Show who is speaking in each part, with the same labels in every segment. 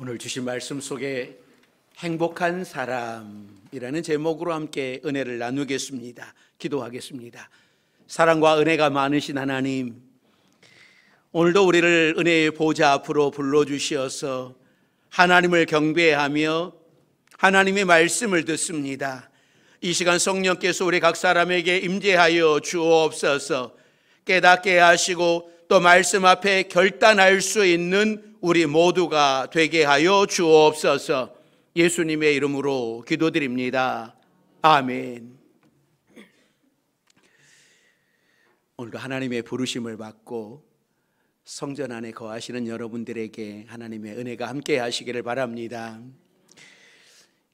Speaker 1: 오늘 주신 말씀 속에 행복한 사람이라는 제목으로 함께 은혜를 나누겠습니다. 기도하겠습니다. 사랑과 은혜가 많으신 하나님, 오늘도 우리를 은혜의 보좌 앞으로 불러주시어서 하나님을 경배하며 하나님의 말씀을 듣습니다. 이 시간 성령께서 우리 각 사람에게 임재하여 주옵소서. 깨닫게 하시고 또 말씀 앞에 결단할 수 있는 우리 모두가 되게 하여 주옵소서. 예수님의 이름으로 기도드립니다. 아멘. 오늘도 하나님의 부르심을 받고 성전 안에 거하시는 여러분들에게 하나님의 은혜가 함께 하시기를 바랍니다.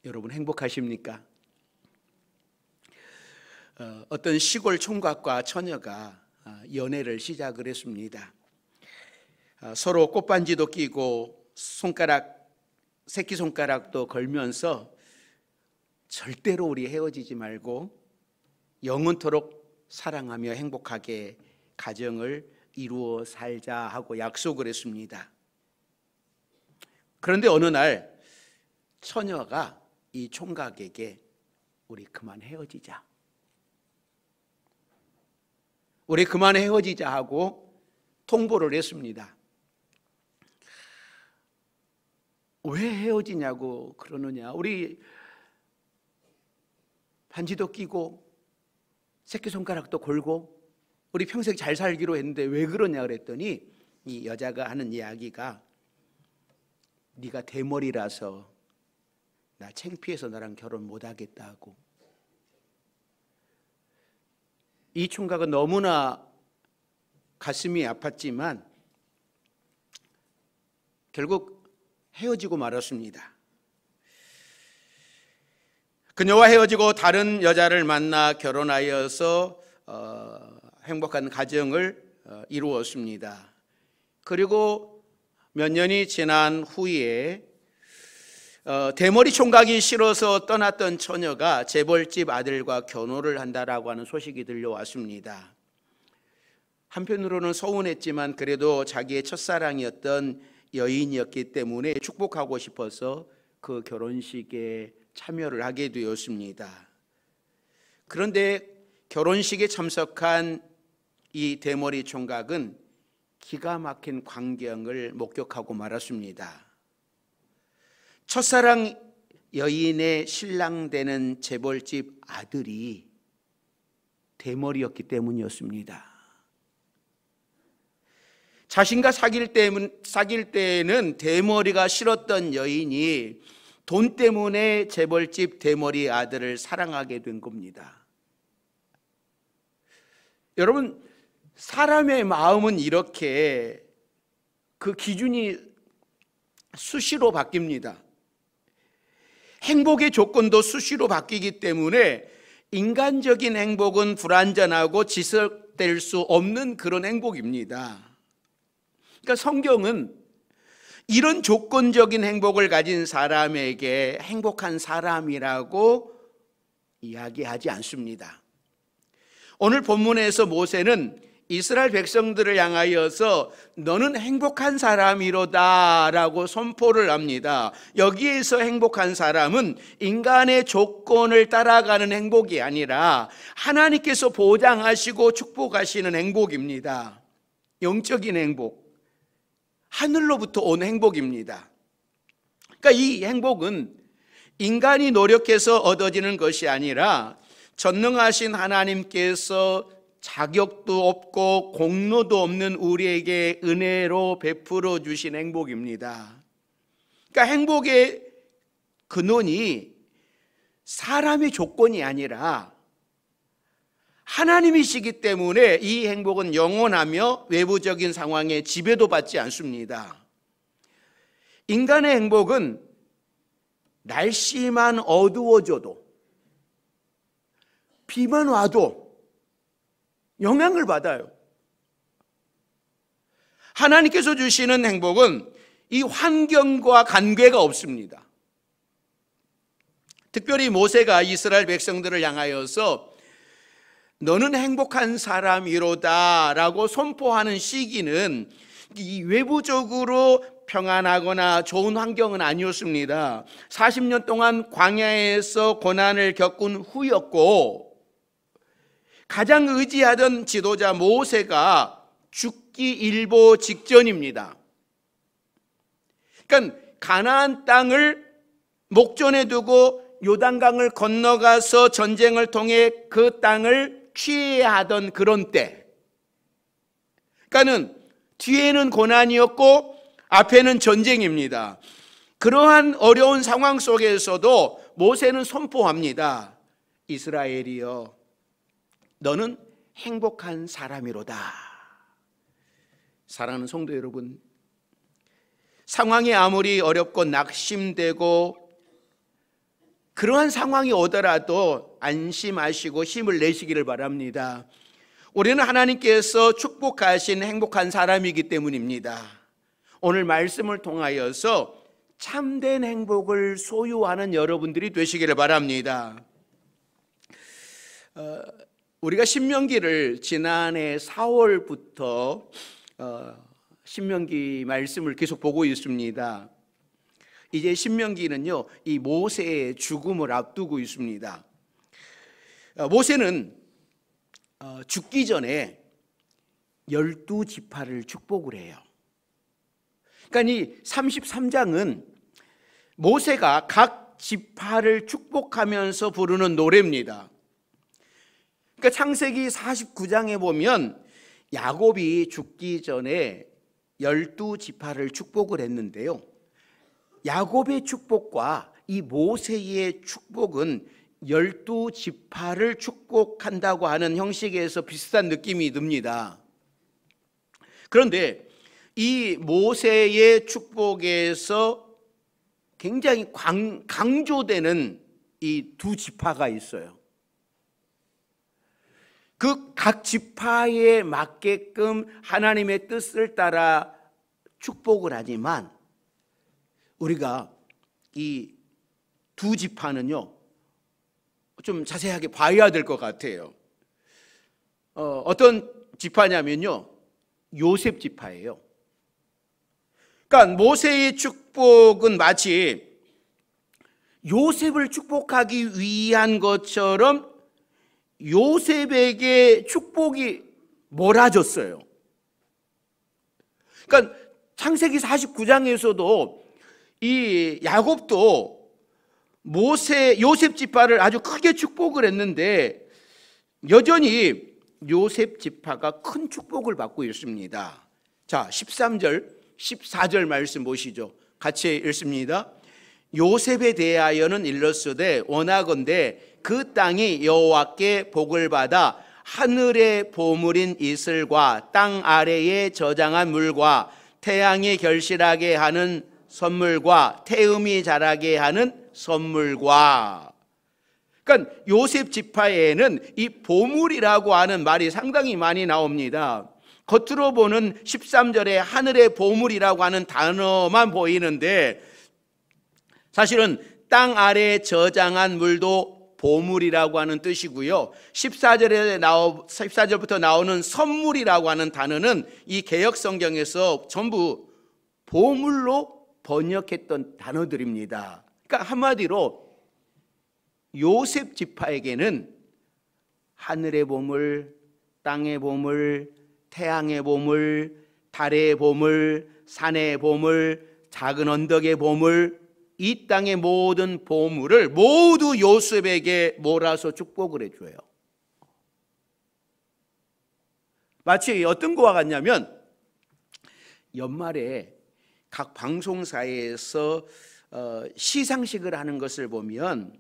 Speaker 1: 여러분 행복하십니까? 어떤 시골 총각과 처녀가 연애를 시작을 했습니다. 서로 꽃반지도 끼고 새끼손가락도 걸면서 절대로 우리 헤어지지 말고 영원토록 사랑하며 행복하게 가정을 이루어 살자 하고 약속을 했습니다. 그런데 어느 날 처녀가 이 총각에게 우리 그만 헤어지자, 우리 그만 헤어지자 하고 통보를 했습니다. 왜 헤어지냐고 그러느냐, 우리 반지도 끼고 새끼손가락도 걸고 우리 평생 잘 살기로 했는데 왜 그러냐 그랬더니 이 여자가 하는 이야기가 네가 대머리라서 나 창피해서 너랑 결혼 못하겠다고. 이 총각은 너무나 가슴이 아팠지만 결국 헤어지고 말았습니다. 그녀와 헤어지고 다른 여자를 만나 결혼하여서 행복한 가정을 이루었습니다. 그리고 몇 년이 지난 후에 대머리 총각이 싫어서 떠났던 처녀가 재벌집 아들과 결혼을 한다라고 하는 소식이 들려왔습니다. 한편으로는 서운했지만 그래도 자기의 첫사랑이었던 여인이었기 때문에 축복하고 싶어서 그 결혼식에 참여를 하게 되었습니다. 그런데 결혼식에 참석한 이 대머리 총각은 기가 막힌 광경을 목격하고 말았습니다. 첫사랑 여인의 신랑 되는 재벌집 아들이 대머리였기 때문이었습니다. 자신과 사귈 때는 대머리가 싫었던 여인이 돈 때문에 재벌집 대머리 아들을 사랑하게 된 겁니다. 여러분, 사람의 마음은 이렇게 그 기준이 수시로 바뀝니다. 행복의 조건도 수시로 바뀌기 때문에 인간적인 행복은 불완전하고 지속될 수 없는 그런 행복입니다. 그러니까 성경은 이런 조건적인 행복을 가진 사람에게 행복한 사람이라고 이야기하지 않습니다. 오늘 본문에서 모세는 이스라엘 백성들을 향하여서 너는 행복한 사람이로다 라고 선포를 합니다. 여기에서 행복한 사람은 인간의 조건을 따라가는 행복이 아니라 하나님께서 보장하시고 축복하시는 행복입니다. 영적인 행복, 하늘로부터 온 행복입니다. 그러니까 이 행복은 인간이 노력해서 얻어지는 것이 아니라 전능하신 하나님께서 자격도 없고 공로도 없는 우리에게 은혜로 베풀어 주신 행복입니다. 그러니까 행복의 근원이 사람의 조건이 아니라 하나님이시기 때문에 이 행복은 영원하며 외부적인 상황에 지배도 받지 않습니다. 인간의 행복은 날씨만 어두워져도 비만 와도 영향을 받아요. 하나님께서 주시는 행복은 이 환경과 관계가 없습니다. 특별히 모세가 이스라엘 백성들을 향하여서 너는 행복한 사람이로다 라고 선포하는 시기는 이 외부적으로 평안하거나 좋은 환경은 아니었습니다. 40년 동안 광야에서 고난을 겪은 후였고, 가장 의지하던 지도자 모세가 죽기 일보 직전입니다. 그러니까 가나안 땅을 목전에 두고 요단강을 건너가서 전쟁을 통해 그 땅을 취해야 하던 그런 때, 그러니까는 뒤에는 고난이었고 앞에는 전쟁입니다. 그러한 어려운 상황 속에서도 모세는 선포합니다. 이스라엘이여, 너는 행복한 사람이로다. 사랑하는 성도 여러분, 상황이 아무리 어렵고 낙심되고 그러한 상황이 오더라도 안심하시고 힘을 내시기를 바랍니다. 우리는 하나님께서 축복하신 행복한 사람이기 때문입니다. 오늘 말씀을 통하여서 참된 행복을 소유하는 여러분들이 되시기를 바랍니다. 우리가 신명기를 지난해 4월부터 신명기 말씀을 계속 보고 있습니다. 이제 신명기는요, 이 모세의 죽음을 앞두고 있습니다. 모세는 죽기 전에 12지파를 축복을 해요. 그러니까 이 33장은 모세가 각 지파를 축복하면서 부르는 노래입니다. 그러니까 창세기 49장에 보면 야곱이 죽기 전에 12지파를 축복을 했는데요, 야곱의 축복과 이 모세의 축복은 12지파를 축복한다고 하는 형식에서 비슷한 느낌이 듭니다. 그런데 이 모세의 축복에서 굉장히 강조되는 이 두 지파가 있어요. 그 각 지파에 맞게끔 하나님의 뜻을 따라 축복을 하지만 우리가 이 두 지파는요, 좀 자세하게 봐야 될 것 같아요. 어떤 지파냐면요, 요셉 지파예요. 그러니까 모세의 축복은 마치 요셉을 축복하기 위한 것처럼 요셉에게 축복이 몰아졌어요. 그러니까 창세기 49장에서도 이 야곱도 요셉 지파를 아주 크게 축복을 했는데 여전히 요셉 지파가 큰 축복을 받고 있습니다. 자, 13절, 14절 말씀 보시죠. 같이 읽습니다. 요셉에 대하여는 일렀으되 원하건대 그 땅이 여호와께 복을 받아 하늘의 보물인 이슬과 땅 아래에 저장한 물과 태양이 결실하게 하는 선물과 태음이 자라게 하는 선물과, 그러니까 요셉 지파에는 이 보물이라고 하는 말이 상당히 많이 나옵니다. 겉으로 보는 13절에 하늘의 보물이라고 하는 단어만 보이는데 사실은 땅 아래에 저장한 물도 보물이라고 하는 뜻이고요, 14절부터 나오는 선물이라고 하는 단어는 이 개역 성경에서 전부 보물로 번역했던 단어들입니다. 그러니까 한마디로 요셉 지파에게는 하늘의 보물, 땅의 보물, 태양의 보물, 달의 보물, 산의 보물, 작은 언덕의 보물, 이 땅의 모든 보물을 모두 요셉에게 몰아서 축복을 해줘요. 마치 어떤 거와 같냐면 연말에 각 방송사에서 시상식을 하는 것을 보면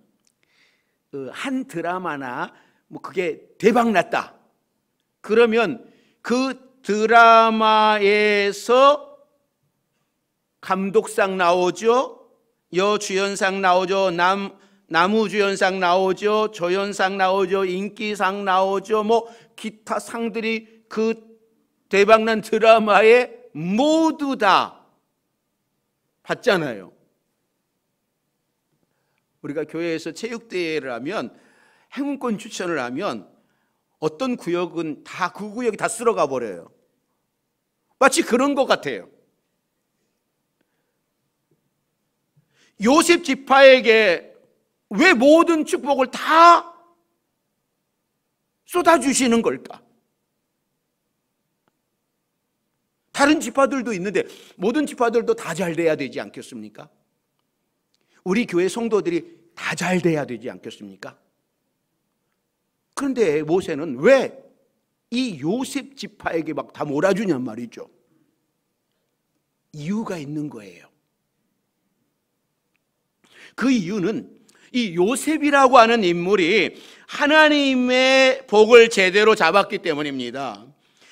Speaker 1: 한 드라마나 뭐 그게 대박 났다 그러면 그 드라마에서 감독상 나오죠, 여주연상 나오죠, 나무주연상 나오죠, 조연상 나오죠, 인기상 나오죠, 뭐 기타 상들이 그 대박난 드라마에 모두 다 받잖아요. 우리가 교회에서 체육대회를 하면 행운권 추천을 하면 어떤 구역은 다 그 구역이 다 쓸어가 버려요. 마치 그런 것 같아요. 요셉 지파에게 왜 모든 축복을 다 쏟아주시는 걸까? 다른 지파들도 있는데 모든 지파들도 다 잘 돼야 되지 않겠습니까? 우리 교회 성도들이 다 잘 돼야 되지 않겠습니까? 그런데 모세는 왜 이 요셉 지파에게 막 다 몰아주냔 말이죠. 이유가 있는 거예요. 그 이유는 이 요셉이라고 하는 인물이 하나님의 복을 제대로 잡았기 때문입니다.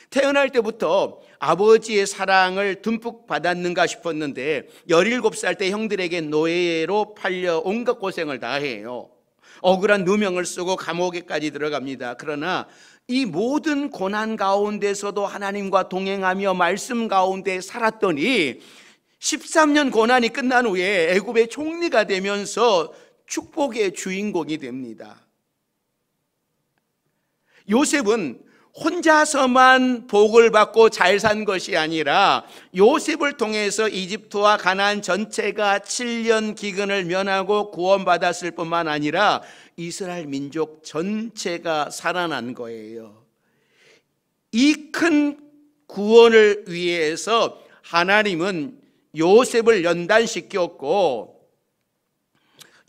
Speaker 1: 태어날 때부터 아버지의 사랑을 듬뿍 받았는가 싶었는데 17살 때 형들에게 노예로 팔려 온갖 고생을 다 해요. 억울한 누명을 쓰고 감옥에까지 들어갑니다. 그러나 이 모든 고난 가운데서도 하나님과 동행하며 말씀 가운데 살았더니 13년 고난이 끝난 후에 애굽의 총리가 되면서 축복의 주인공이 됩니다. 요셉은 혼자서만 복을 받고 잘 산 것이 아니라 요셉을 통해서 이집트와 가나안 전체가 7년 기근을 면하고 구원받았을 뿐만 아니라 이스라엘 민족 전체가 살아난 거예요. 이 큰 구원을 위해서 하나님은 요셉을 연단시켰고,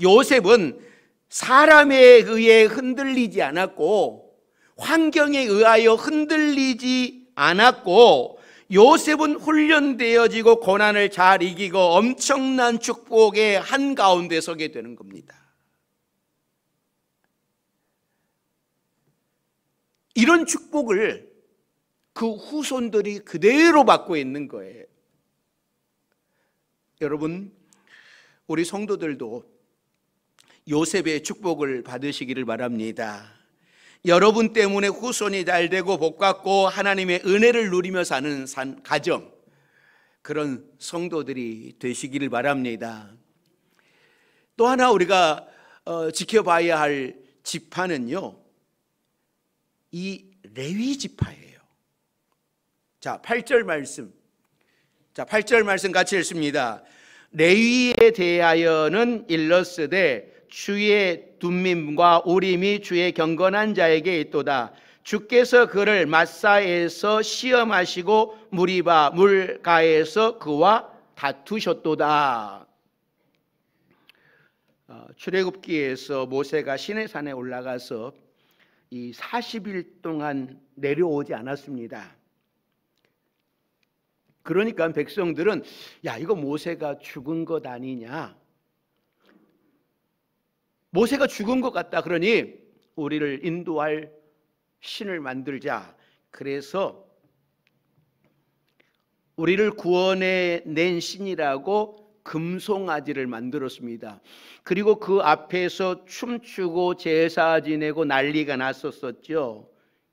Speaker 1: 요셉은 사람에 의해 흔들리지 않았고 환경에 의하여 흔들리지 않았고, 요셉은 훈련되어지고 고난을 잘 이기고 엄청난 축복의 한가운데 서게 되는 겁니다. 이런 축복을 그 후손들이 그대로 받고 있는 거예요. 여러분, 우리 성도들도 요셉의 축복을 받으시기를 바랍니다. 여러분 때문에 후손이 잘 되고 복받고 하나님의 은혜를 누리며 사는 가정, 그런 성도들이 되시기를 바랍니다. 또 하나 우리가 지켜봐야 할 지파는요, 이 레위 지파예요. 자, 8절 말씀. 자, 8절 말씀 같이 읽습니다. 레위에 대하여는 일렀으되 주의 둠밈과 우림이 주의 경건한 자에게 있도다. 주께서 그를 마사에서 시험하시고 무리바 물가에서 그와 다투셨도다. 출애굽기에서 모세가 시내산에 올라가서 이 40일 동안 내려오지 않았습니다. 그러니까 백성들은 야, 이거 모세가 죽은 것 아니냐, 모세가 죽은 것 같다, 그러니 우리를 인도할 신을 만들자. 그래서 우리를 구원해 낸 신이라고 금송아지를 만들었습니다. 그리고 그 앞에서 춤추고 제사 지내고 난리가 났었죠.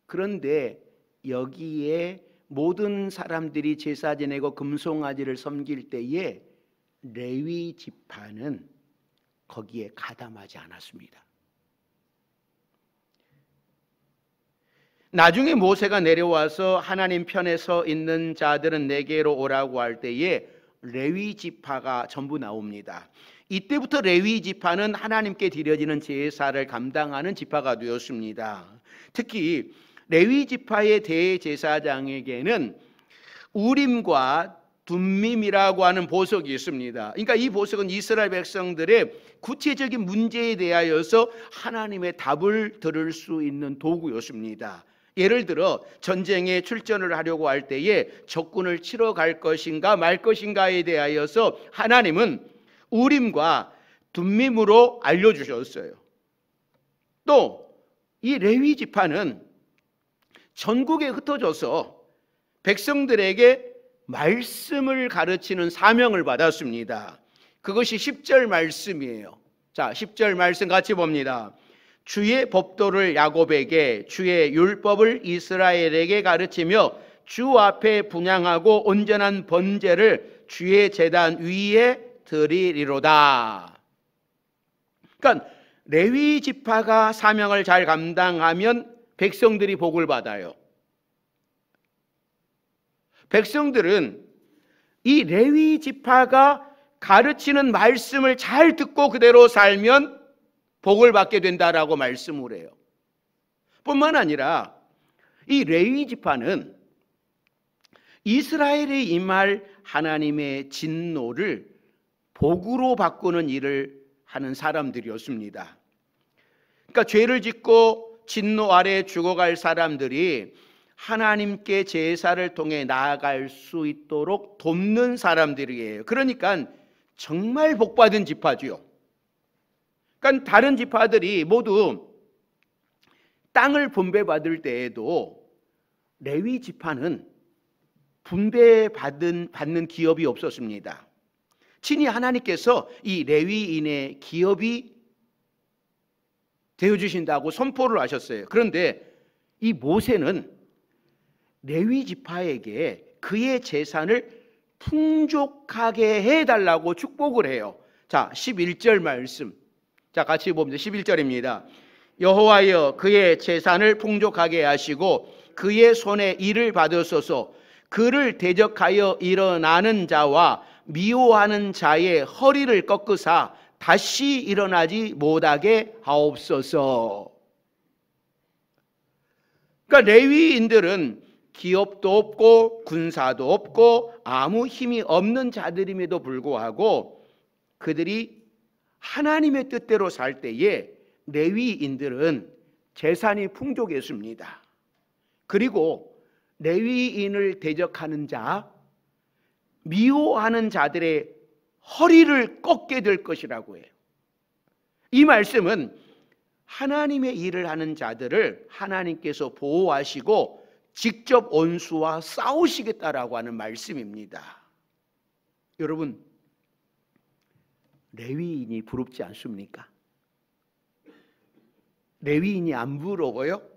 Speaker 1: 그런데 여기에 모든 사람들이 제사 지내고 금송아지를 섬길 때에 레위 지파는 거기에 가담하지 않았습니다. 나중에 모세가 내려와서 하나님 편에 서 있는 자들은 내게로 오라고 할 때에 레위 지파가 전부 나옵니다. 이때부터 레위 지파는 하나님께 드려지는 제사를 감당하는 지파가 되었습니다. 특히 레위 지파의 대제사장에게는 우림과 둠밈이라고 하는 보석이 있습니다. 그러니까 이 보석은 이스라엘 백성들의 구체적인 문제에 대하여서 하나님의 답을 들을 수 있는 도구였습니다. 예를 들어 전쟁에 출전을 하려고 할 때에 적군을 치러 갈 것인가 말 것인가에 대하여서 하나님은 우림과 둠밈으로 알려주셨어요. 또 이 레위 지파는 전국에 흩어져서 백성들에게 말씀을 가르치는 사명을 받았습니다. 그것이 10절 말씀이에요. 자, 10절 말씀 같이 봅니다. 주의 법도를 야곱에게, 주의 율법을 이스라엘에게 가르치며 주 앞에 분향하고 온전한 번제를 주의 제단 위에 드리리로다. 그러니까 레위 지파가 사명을 잘 감당하면 백성들이 복을 받아요. 백성들은 이 레위 지파가 가르치는 말씀을 잘 듣고 그대로 살면 복을 받게 된다라고 말씀을 해요. 뿐만 아니라 이 레위 지파는 이스라엘에 임할 하나님의 진노를 복으로 바꾸는 일을 하는 사람들이었습니다. 그러니까 죄를 짓고 진노 아래 죽어갈 사람들이 하나님께 제사를 통해 나아갈 수 있도록 돕는 사람들이에요. 그러니까 정말 복받은 지파지요. 그러니까 다른 지파들이 모두 땅을 분배받을 때에도 레위 지파는 분배받는 기업이 없었습니다. 친히 하나님께서 이 레위인의 기업이 되어주신다고 선포를 하셨어요. 그런데 이 모세는 레위 지파에게 그의 재산을 풍족하게 해달라고 축복을 해요. 자, 11절 말씀. 자, 같이 봅니다. 11절입니다. 여호와여 그의 재산을 풍족하게 하시고 그의 손에 일을 받으소서. 그를 대적하여 일어나는 자와 미워하는 자의 허리를 꺾으사 다시 일어나지 못하게 하옵소서. 그러니까 레위인들은 기업도 없고 군사도 없고 아무 힘이 없는 자들임에도 불구하고 그들이 하나님의 뜻대로 살 때에 레위인들은 재산이 풍족했습니다. 그리고 레위인을 대적하는 자, 미워하는 자들의 허리를 꺾게 될 것이라고 해요. 이 말씀은 하나님의 일을 하는 자들을 하나님께서 보호하시고 직접 원수와 싸우시겠다라고 하는 말씀입니다. 여러분, 레위인이 부럽지 않습니까? 레위인이 안 부러워요?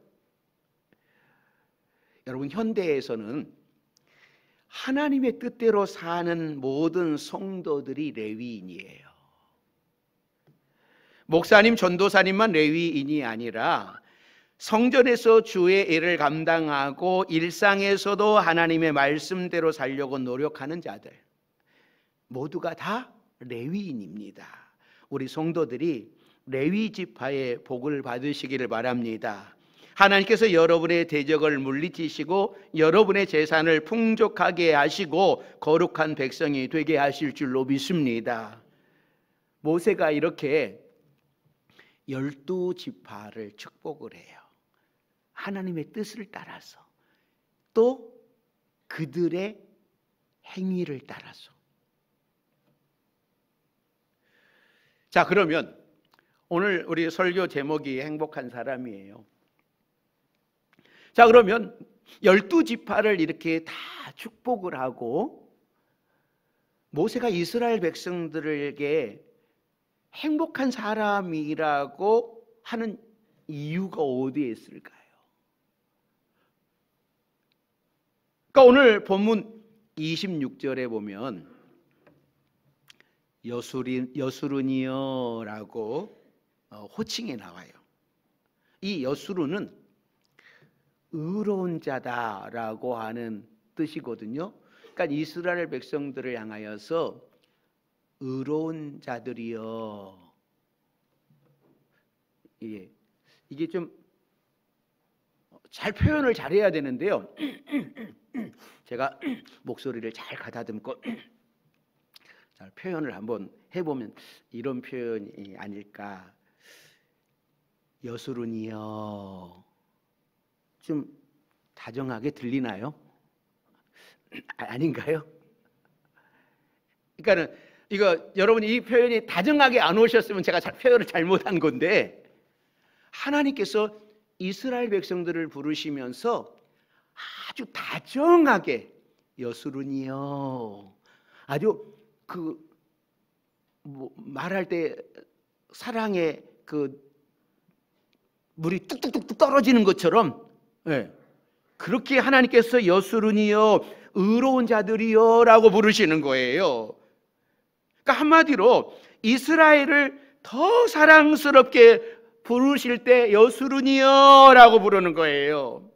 Speaker 1: 여러분, 현대에서는 하나님의 뜻대로 사는 모든 성도들이 레위인이에요. 목사님, 전도사님만 레위인이 아니라 성전에서 주의 일을 감당하고 일상에서도 하나님의 말씀대로 살려고 노력하는 자들 모두가 다 레위인입니다. 우리 성도들이 레위 지파의 복을 받으시기를 바랍니다. 하나님께서 여러분의 대적을 물리치시고 여러분의 재산을 풍족하게 하시고 거룩한 백성이 되게 하실 줄로 믿습니다. 모세가 이렇게 12지파를 축복을 해요. 하나님의 뜻을 따라서, 또 그들의 행위를 따라서. 자, 그러면 오늘 우리 설교 제목이 행복한 사람이에요. 자, 그러면 12지파를 이렇게 다 축복을 하고 모세가 이스라엘 백성들에게 행복한 사람이라고 하는 이유가 어디에 있을까요? 그러니까 오늘 본문 26절에 보면 여수run이여라고 호칭이 나와요. 이 여수run은 의로운 자다라고 하는 뜻이거든요. 그러니까 이스라엘 백성들을 향하여서 의로운 자들이여. 이게 좀 잘 표현을 잘해야 되는데요. 제가 목소리를 잘 가다듬고 잘 표현을 한번 해보면 이런 표현이 아닐까. 여수run이여. 좀 다정하게 들리나요? 아닌가요? 그러니까는 이거 여러분이 이 표현이 다정하게 안 오셨으면 제가 표현을 잘못한 건데, 하나님께서 이스라엘 백성들을 부르시면서 아주 다정하게 여수run이여, 아주 말할 때 사랑의 물이 뚝뚝뚝 떨어지는 것처럼, 그렇게 하나님께서 여수run이여, 의로운 자들이여 라고 부르시는 거예요. 그러니까 한마디로 이스라엘을 더 사랑스럽게 부르실 때 여수run이여 라고 부르는 거예요.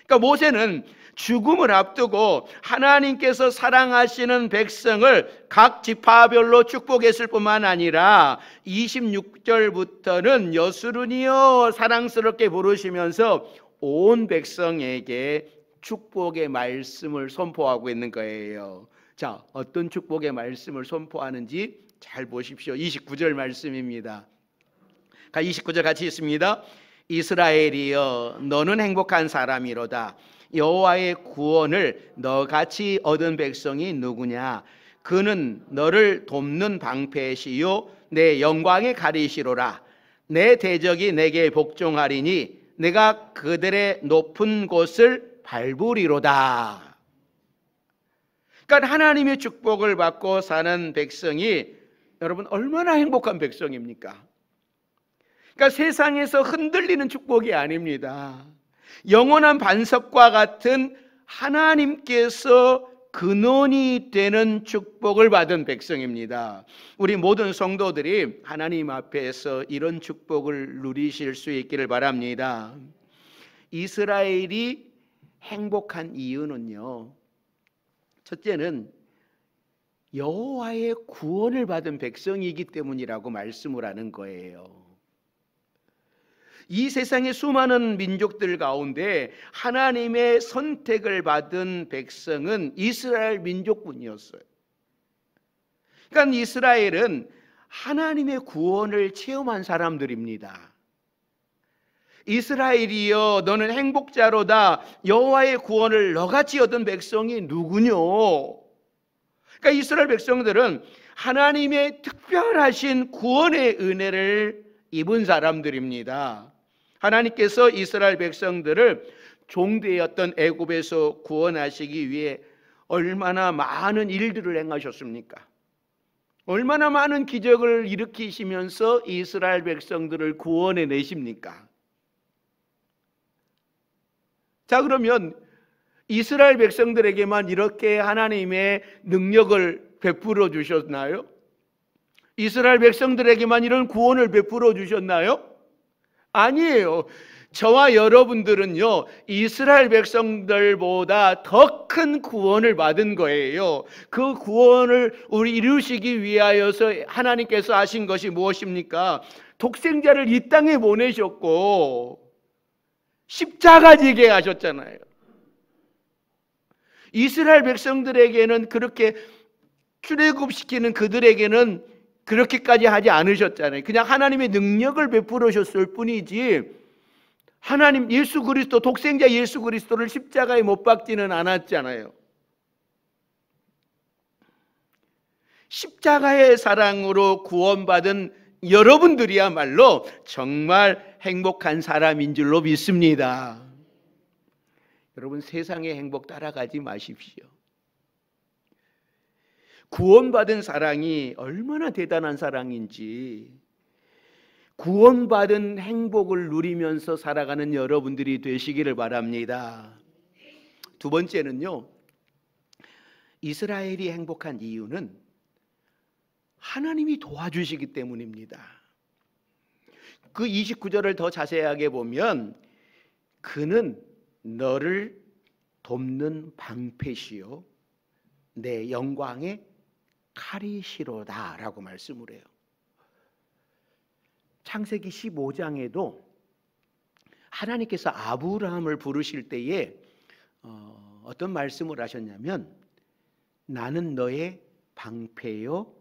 Speaker 1: 그러니까 모세는 죽음을 앞두고 하나님께서 사랑하시는 백성을 각 지파별로 축복했을 뿐만 아니라 26절부터는 여수르니여 사랑스럽게 부르시면서 온 백성에게 축복의 말씀을 선포하고 있는 거예요. 자, 어떤 축복의 말씀을 선포하는지 잘 보십시오. 29절 말씀입니다. 29절 같이 읽습니다. 이스라엘이여 너는 행복한 사람이로다. 여호와의 구원을 너같이 얻은 백성이 누구냐? 그는 너를 돕는 방패시요 내 영광의 가리시로라. 내 대적이 내게 복종하리니 내가 그들의 높은 곳을 밟으리로다. 그러니까 하나님의 축복을 받고 사는 백성이 여러분 얼마나 행복한 백성입니까? 그러니까 세상에서 흔들리는 축복이 아닙니다. 영원한 반석과 같은 하나님께서 근원이 되는 축복을 받은 백성입니다. 우리 모든 성도들이 하나님 앞에서 이런 축복을 누리실 수 있기를 바랍니다. 이스라엘이 행복한 이유는요, 첫째는 여호와의 구원을 받은 백성이기 때문이라고 말씀을 하는 거예요. 이 세상의 수많은 민족들 가운데 하나님의 선택을 받은 백성은 이스라엘 민족뿐이었어요. 그러니까 이스라엘은 하나님의 구원을 체험한 사람들입니다. 이스라엘이여 너는 행복자로다. 여호와의 구원을 너같이 얻은 백성이 누구뇨? 그러니까 이스라엘 백성들은 하나님의 특별하신 구원의 은혜를 입은 사람들입니다. 하나님께서 이스라엘 백성들을 종되었던 애굽에서 구원하시기 위해 얼마나 많은 일들을 행하셨습니까? 얼마나 많은 기적을 일으키시면서 이스라엘 백성들을 구원해 내십니까? 자, 그러면 이스라엘 백성들에게만 이렇게 하나님의 능력을 베풀어 주셨나요? 이스라엘 백성들에게만 이런 구원을 베풀어 주셨나요? 아니에요. 저와 여러분들은요, 이스라엘 백성들보다 더 큰 구원을 받은 거예요. 그 구원을 우리 이루시기 위하여서 하나님께서 하신 것이 무엇입니까? 독생자를 이 땅에 보내셨고 십자가 지게 하셨잖아요. 이스라엘 백성들에게는 그렇게 출애굽시키는 그들에게는 그렇게까지 하지 않으셨잖아요. 그냥 하나님의 능력을 베풀으셨을 뿐이지 하나님 예수 그리스도, 독생자 예수 그리스도를 십자가에 못 박지는 않았잖아요. 십자가의 사랑으로 구원받은 여러분들이야말로 정말 행복한 사람인 줄로 믿습니다. 여러분, 세상의 행복 따라가지 마십시오. 구원받은 사랑이 얼마나 대단한 사랑인지, 구원받은 행복을 누리면서 살아가는 여러분들이 되시기를 바랍니다. 두 번째는요, 이스라엘이 행복한 이유는 하나님이 도와주시기 때문입니다. 그 29절을 더 자세하게 보면 그는 너를 돕는 방패시요 내 영광의 칼이시로다 라고 말씀을 해요. 창세기 15장에도 하나님께서 아브라함을 부르실 때에 어떤 말씀을 하셨냐면 나는 너의 방패요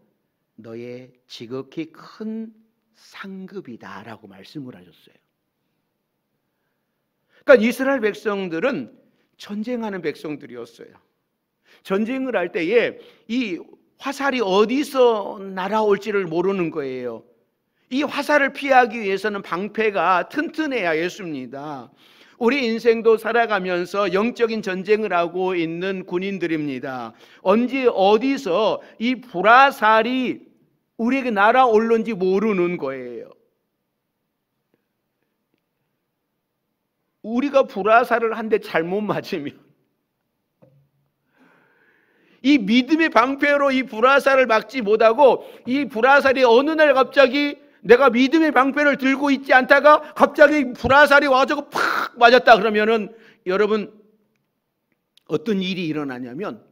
Speaker 1: 너의 지극히 큰 상급이다 라고 말씀을 하셨어요. 그러니까 이스라엘 백성들은 전쟁하는 백성들이었어요. 전쟁을 할 때에 이 화살이 어디서 날아올지를 모르는 거예요. 이 화살을 피하기 위해서는 방패가 튼튼해야 했습니다. 우리 인생도 살아가면서 영적인 전쟁을 하고 있는 군인들입니다. 언제 어디서 이 불화살이 우리에게 날아올는지 모르는 거예요. 우리가 불화살을 한 대 잘못 맞으면 이 믿음의 방패로 이 불화살을 막지 못하고 이 불화살이 어느 날 갑자기 내가 믿음의 방패를 들고 있지 않다가 갑자기 불화살이 와서 팍 맞았다 그러면은 여러분 어떤 일이 일어나냐면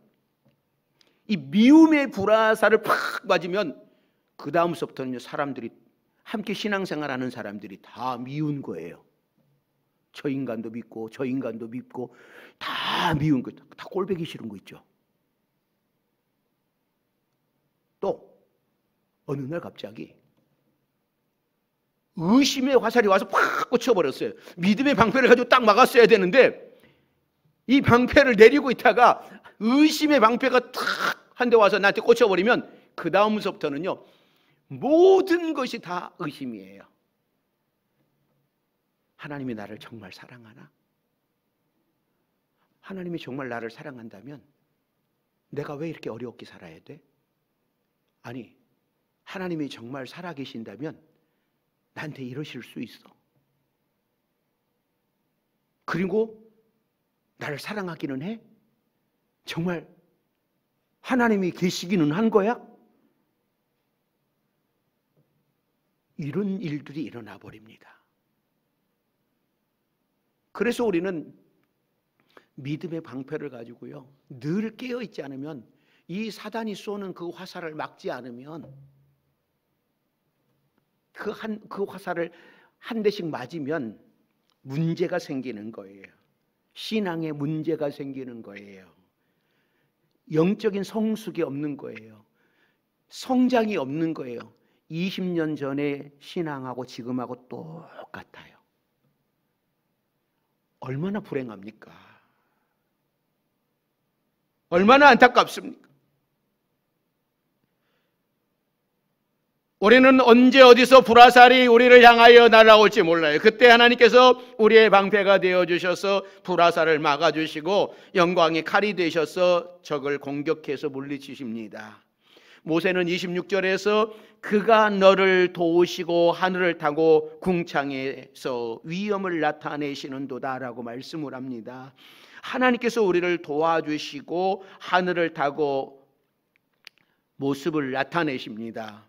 Speaker 1: 이 미움의 불화살을 팍 맞으면 그 다음서부터는 사람들이 함께 신앙생활하는 사람들이 다 미운 거예요. 저 인간도 믿고 저 인간도 믿고 다 미운 거, 다 꼴보기 싫은 거 있죠. 또 어느 날 갑자기 의심의 화살이 와서 팍 꽂혀버렸어요. 믿음의 방패를 가지고 딱 막았어야 되는데 이 방패를 내리고 있다가 의심의 방패가 탁 한 대 와서 나한테 꽂혀버리면 그 다음서부터는요 모든 것이 다 의심이에요. 하나님이 나를 정말 사랑하나? 하나님이 정말 나를 사랑한다면 내가 왜 이렇게 어렵게 살아야 돼? 아니, 하나님이 정말 살아계신다면 나한테 이러실 수 있어. 그리고 나를 사랑하기는 해? 정말 하나님이 계시기는 한 거야? 이런 일들이 일어나 버립니다. 그래서 우리는 믿음의 방패를 가지고요 늘 깨어 있지 않으면 이 사단이 쏘는 그 화살을 막지 않으면 그 화살을 한 대씩 맞으면 문제가 생기는 거예요. 신앙에 문제가 생기는 거예요. 영적인 성숙이 없는 거예요. 성장이 없는 거예요. 20년 전에 신앙하고 지금하고 똑같아요. 얼마나 불행합니까? 얼마나 안타깝습니까? 우리는 언제 어디서 불화살이 우리를 향하여 날아올지 몰라요. 그때 하나님께서 우리의 방패가 되어주셔서 불화살을 막아주시고 영광의 칼이 되셔서 적을 공격해서 물리치십니다. 모세는 26절에서 그가 너를 도우시고 하늘을 타고 궁창에서 위엄을 나타내시는도다 라고 말씀을 합니다. 하나님께서 우리를 도와주시고 하늘을 타고 모습을 나타내십니다.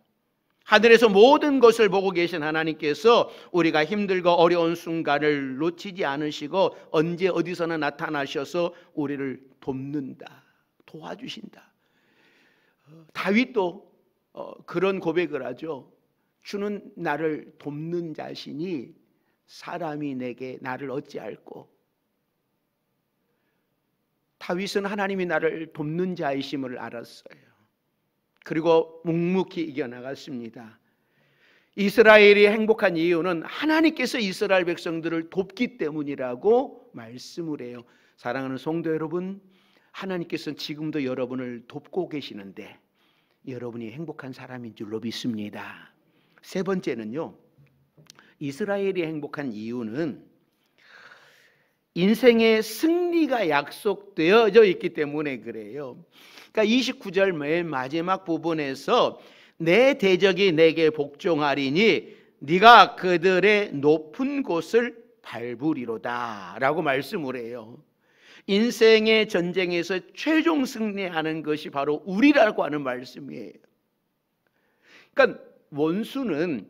Speaker 1: 하늘에서 모든 것을 보고 계신 하나님께서 우리가 힘들고 어려운 순간을 놓치지 않으시고 언제 어디서나 나타나셔서 우리를 돕는다, 도와주신다. 다윗도 그런 고백을 하죠. 주는 나를 돕는 자시니 사람이 내게 나를 어찌할꼬. 다윗은 하나님이 나를 돕는 자이심을 알았어요. 그리고 묵묵히 이겨나갔습니다. 이스라엘이 행복한 이유는 하나님께서 이스라엘 백성들을 돕기 때문이라고 말씀을 해요. 사랑하는 성도 여러분, 하나님께서는 지금도 여러분을 돕고 계시는데 여러분이 행복한 사람인 줄로 믿습니다. 세 번째는요, 이스라엘이 행복한 이유는 인생의 승리가 약속되어져 있기 때문에 그래요. 그러니까 29절 맨 마지막 부분에서 내 대적이 내게 복종하리니 네가 그들의 높은 곳을 밟으리로다 라고 말씀을 해요. 인생의 전쟁에서 최종 승리하는 것이 바로 우리라고 하는 말씀이에요. 그러니까 원수는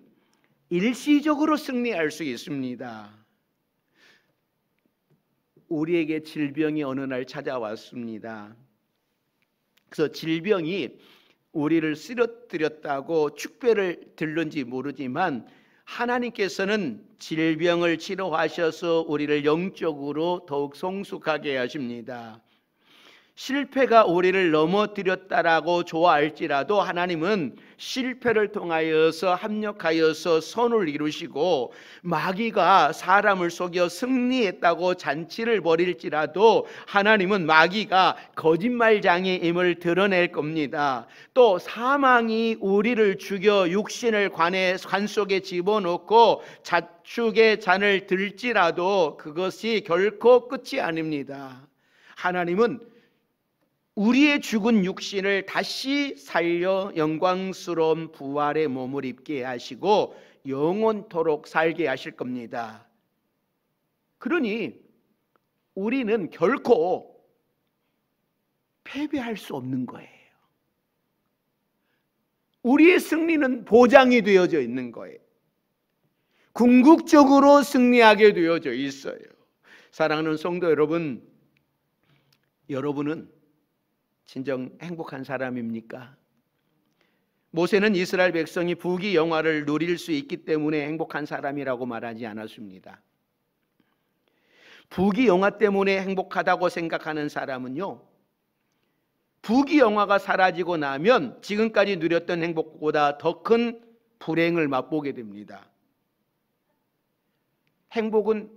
Speaker 1: 일시적으로 승리할 수 있습니다. 우리에게 질병이 어느 날 찾아왔습니다. 그래서 질병이 우리를 쓰러뜨렸다고 축배를 들는지 모르지만 하나님께서는 질병을 치료하셔서 우리를 영적으로 더욱 성숙하게 하십니다. 실패가 우리를 넘어뜨렸다라고 좋아할지라도 하나님은 실패를 통하여서 합력하여서 선을 이루시고 마귀가 사람을 속여 승리했다고 잔치를 벌일지라도 하나님은 마귀가 거짓말장애임을 드러낼 겁니다. 또 사망이 우리를 죽여 육신을 관 속에 집어넣고 자축의 잔을 들지라도 그것이 결코 끝이 아닙니다. 하나님은 우리의 죽은 육신을 다시 살려 영광스러운 부활의 몸을 입게 하시고 영원토록 살게 하실 겁니다. 그러니 우리는 결코 패배할 수 없는 거예요. 우리의 승리는 보장이 되어져 있는 거예요. 궁극적으로 승리하게 되어져 있어요. 사랑하는 성도 여러분, 여러분은 진정 행복한 사람입니까? 모세는 이스라엘 백성이 부귀영화를 누릴 수 있기 때문에 행복한 사람이라고 말하지 않았습니다. 부귀영화 때문에 행복하다고 생각하는 사람은요, 부귀영화가 사라지고 나면 지금까지 누렸던 행복보다 더 큰 불행을 맛보게 됩니다. 행복은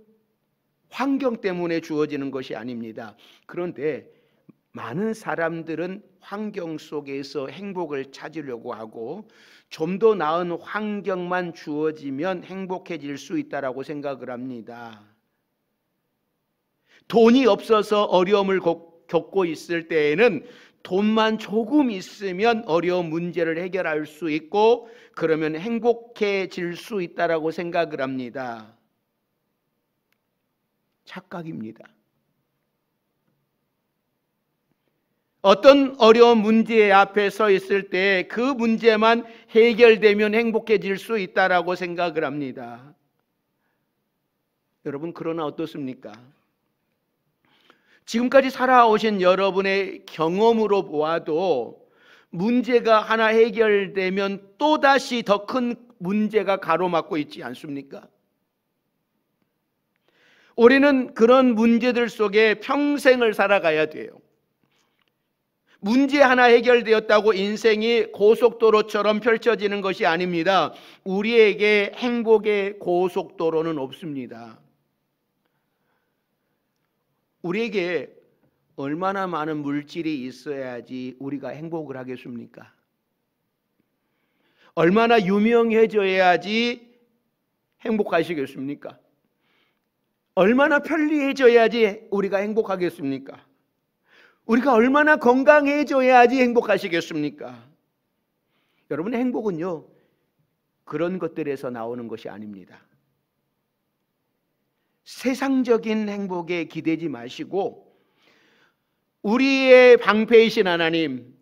Speaker 1: 환경 때문에 주어지는 것이 아닙니다. 그런데 많은 사람들은 환경 속에서 행복을 찾으려고 하고 좀 더 나은 환경만 주어지면 행복해질 수 있다고 생각을 합니다. 돈이 없어서 어려움을 겪고 있을 때에는 돈만 조금 있으면 어려운 문제를 해결할 수 있고 그러면 행복해질 수 있다고 생각을 합니다. 착각입니다. 어떤 어려운 문제 앞에 서 있을 때 그 문제만 해결되면 행복해질 수 있다고 생각을 합니다. 여러분, 그러나 어떻습니까? 지금까지 살아오신 여러분의 경험으로 보아도 문제가 하나 해결되면 또다시 더 큰 문제가 가로막고 있지 않습니까? 우리는 그런 문제들 속에 평생을 살아가야 돼요. 문제 하나 해결되었다고 인생이 고속도로처럼 펼쳐지는 것이 아닙니다. 우리에게 행복의 고속도로는 없습니다. 우리에게 얼마나 많은 물질이 있어야지 우리가 행복을 하겠습니까? 얼마나 유명해져야지 행복하시겠습니까? 얼마나 편리해져야지 우리가 행복하겠습니까? 우리가 얼마나 건강해져야지 행복하시겠습니까? 여러분, 행복은요, 그런 것들에서 나오는 것이 아닙니다. 세상적인 행복에 기대지 마시고 우리의 방패이신 하나님,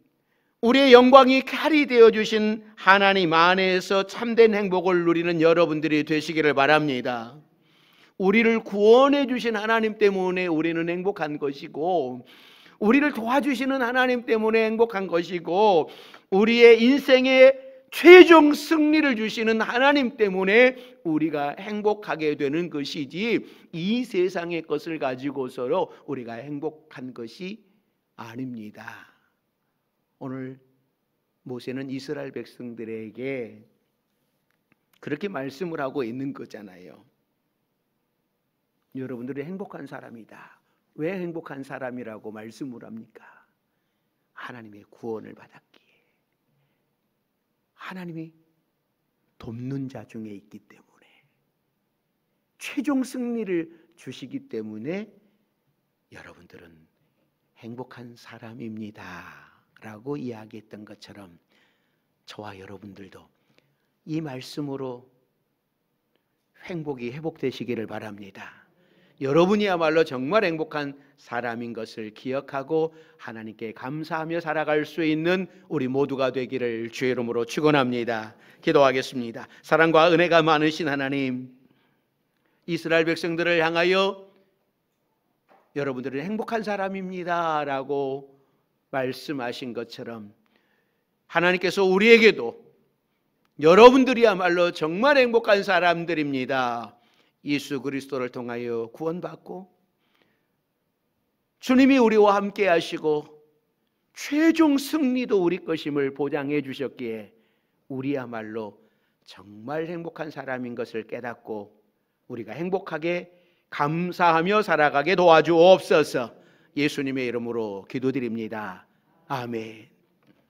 Speaker 1: 우리의 영광이 칼이 되어주신 하나님 안에서 참된 행복을 누리는 여러분들이 되시기를 바랍니다. 우리를 구원해 주신 하나님 때문에 우리는 행복한 것이고 우리를 도와주시는 하나님 때문에 행복한 것이고 우리의 인생의 최종 승리를 주시는 하나님 때문에 우리가 행복하게 되는 것이지 이 세상의 것을 가지고서 우리가 행복한 것이 아닙니다. 오늘 모세는 이스라엘 백성들에게 그렇게 말씀을 하고 있는 거잖아요. 여러분들이 행복한 사람이다. 왜 행복한 사람이라고 말씀을 합니까? 하나님의 구원을 받았기에, 하나님이 돕는 자 중에 있기 때문에, 최종 승리를 주시기 때문에 여러분들은 행복한 사람입니다 라고 이야기했던 것처럼 저와 여러분들도 이 말씀으로 행복이 회복되시기를 바랍니다. 여러분이야말로 정말 행복한 사람인 것을 기억하고 하나님께 감사하며 살아갈 수 있는 우리 모두가 되기를 주의 이름으로 축원합니다. 기도하겠습니다. 사랑과 은혜가 많으신 하나님, 이스라엘 백성들을 향하여 여러분들은 행복한 사람입니다 라고 말씀하신 것처럼 하나님께서 우리에게도 여러분들이야말로 정말 행복한 사람들입니다, 예수 그리스도를 통하여 구원받고 주님이 우리와 함께 하시고 최종 승리도 우리 것임을 보장해 주셨기에 우리야말로 정말 행복한 사람인 것을 깨닫고 우리가 행복하게 감사하며 살아가게 도와주옵소서. 예수님의 이름으로 기도드립니다. 아멘.